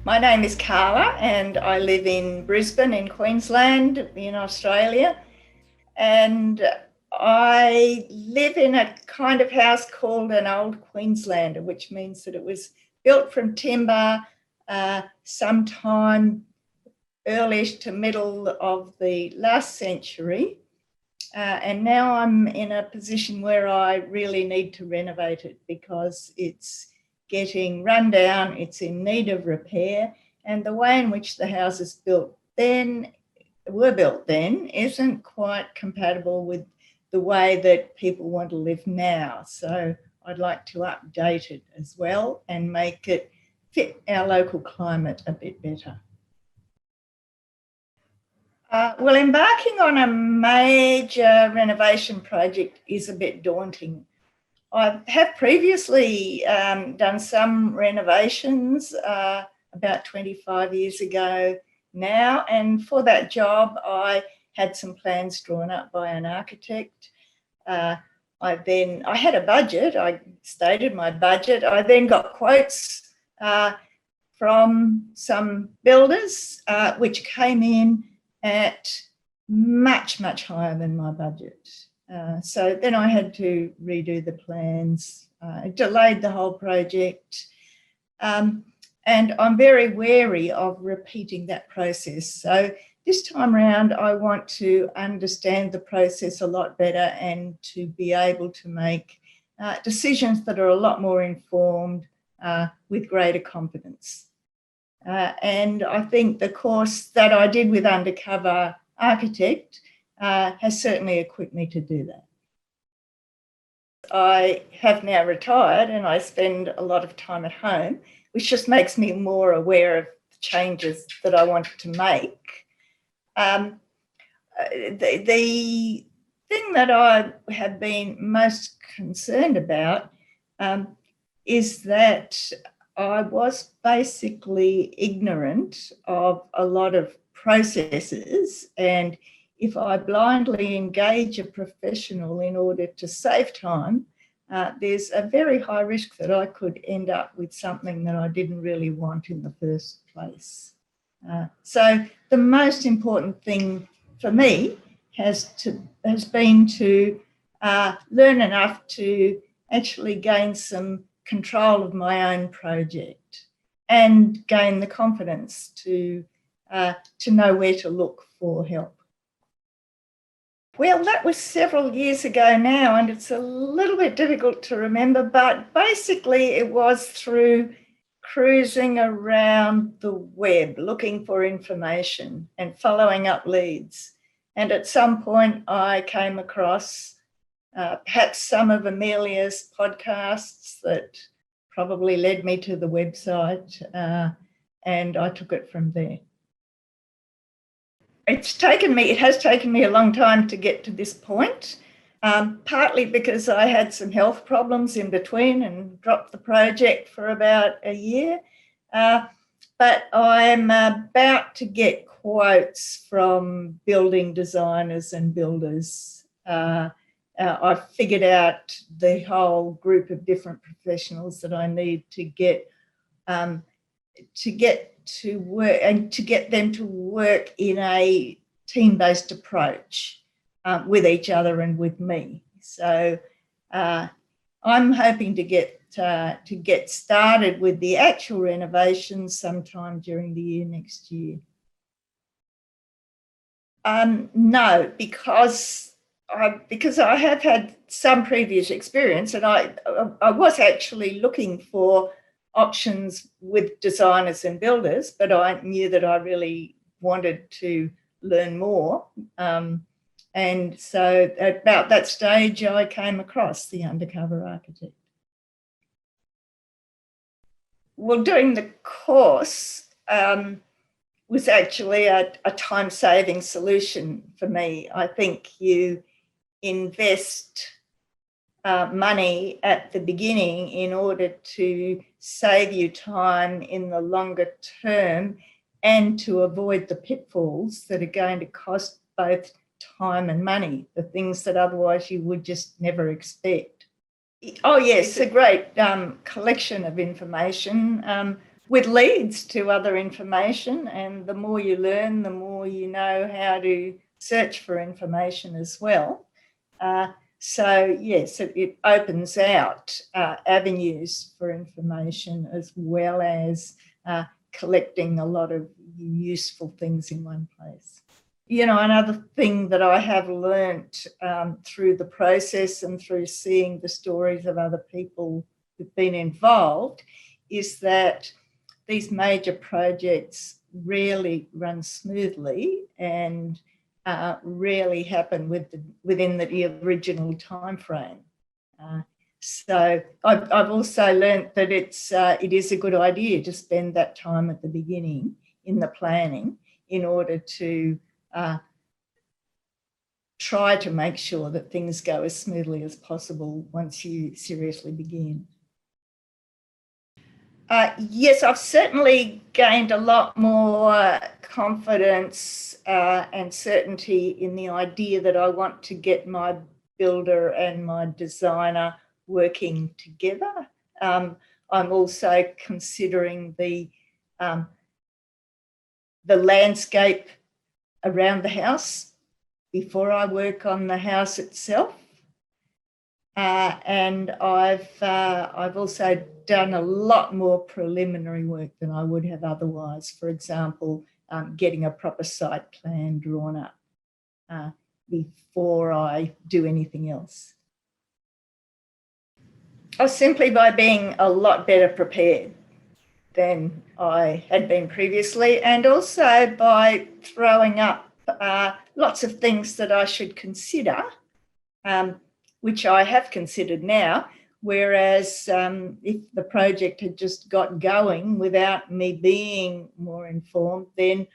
My name is Carla and I live in Brisbane in Queensland in Australia. And I live in a kind of house called an old Queenslander, which means that it was built from timber sometime earliest to middle of the last century. And now I'm in a position where I really need to renovate it because it's getting run down, it's in need of repair, and the way in which the houses were built then isn't quite compatible with the way that people want to live now. So I'd like to update it as well and make it fit our local climate a bit better. Well, embarking on a major renovation project is a bit daunting. I have previously done some renovations about 25 years ago now, and for that job I had some plans drawn up by an architect. I had a budget, I stated my budget. I then got quotes from some builders which came in at much higher than my budget. So then I had to redo the plans. It delayed the whole project. And I'm very wary of repeating that process. So this time around, I want to understand the process a lot better and to be able to make decisions that are a lot more informed with greater confidence. And I think the course that I did with Undercover Architect has certainly equipped me to do that. I have now retired and I spend a lot of time at home, which just makes me more aware of the changes that I wanted to make. The thing that I have been most concerned about is that I was basically ignorant of a lot of processes, and if I blindly engage a professional in order to save time, there's a very high risk that I could end up with something that I didn't really want in the first place. So the most important thing for me has been to learn enough to actually gain some control of my own project and gain the confidence to know where to look for help. Well, that was several years ago now, and it's a little bit difficult to remember, but basically it was through cruising around the web looking for information and following up leads. And at some point I came across perhaps some of Amelia's podcasts that probably led me to the website, and I took it from there. It has taken me a long time to get to this point, partly because I had some health problems in between and dropped the project for about a year. But I'm about to get quotes from building designers and builders. I've figured out the whole group of different professionals that I need to get to work and to get them to work in a team-based approach with each other and with me. So I'm hoping to get started with the actual renovations sometime during the year next year. No, because I have had some previous experience, and I was actually looking for options with designers and builders, but I knew that I really wanted to learn more. And so at about that stage, I came across the Undercover Architect. Well, doing the course was actually a time-saving solution for me. I think you invest money at the beginning in order to save you time in the longer term and to avoid the pitfalls that are going to cost both time and money, the things that otherwise you would just never expect. Oh, yes, a great collection of information. with leads to other information. And the more you learn, the more you know how to search for information as well. So yes, it opens out avenues for information, as well as collecting a lot of useful things in one place. Another thing that I have learnt through the process and through seeing the stories of other people who've been involved is that these major projects rarely run smoothly and rarely happen within the original time frame. So I've also learnt that it is a good idea to spend that time at the beginning in the planning in order to try to make sure that things go as smoothly as possible once you seriously begin. Yes, I've certainly gained a lot more confidence and certainty in the idea that I want to get my builder and my designer working together. I'm also considering the landscape around the house before I work on the house itself. And I've also done a lot more preliminary work than I would have otherwise. For example, getting a proper site plan drawn up before I do anything else. Simply by being a lot better prepared than I had been previously, and also by throwing up lots of things that I should consider, which I have considered now, whereas if the project had just got going without me being more informed, then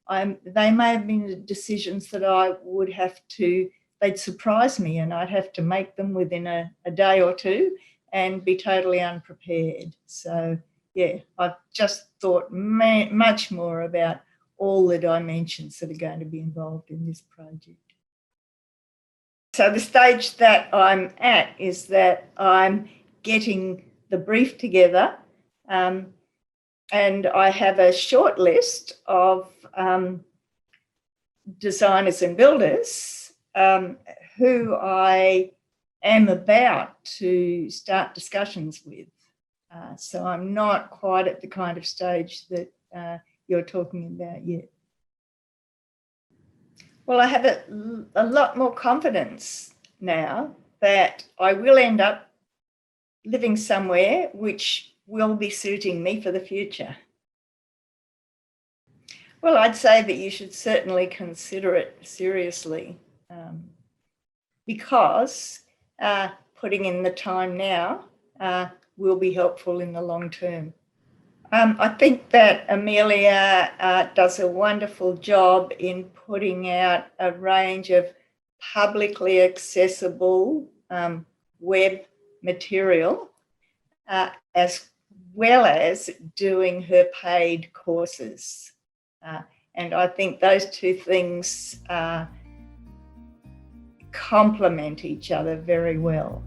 they may have been decisions that I would have to, they'd surprise me and I'd have to make them within a day or two and be totally unprepared. So yeah, I've just thought much more about all the dimensions that are going to be involved in this project. So the stage that I'm at is that I'm getting the brief together, and I have a short list of designers and builders who I am about to start discussions with. So I'm not quite at the kind of stage that you're talking about yet. Well, I have a lot more confidence now that I will end up living somewhere which will be suiting me for the future. Well, I'd say that you should certainly consider it seriously, because putting in the time now will be helpful in the long term. I think that Amelia does a wonderful job in putting out a range of publicly accessible web material, as well as doing her paid courses. And I think those two things complement each other very well.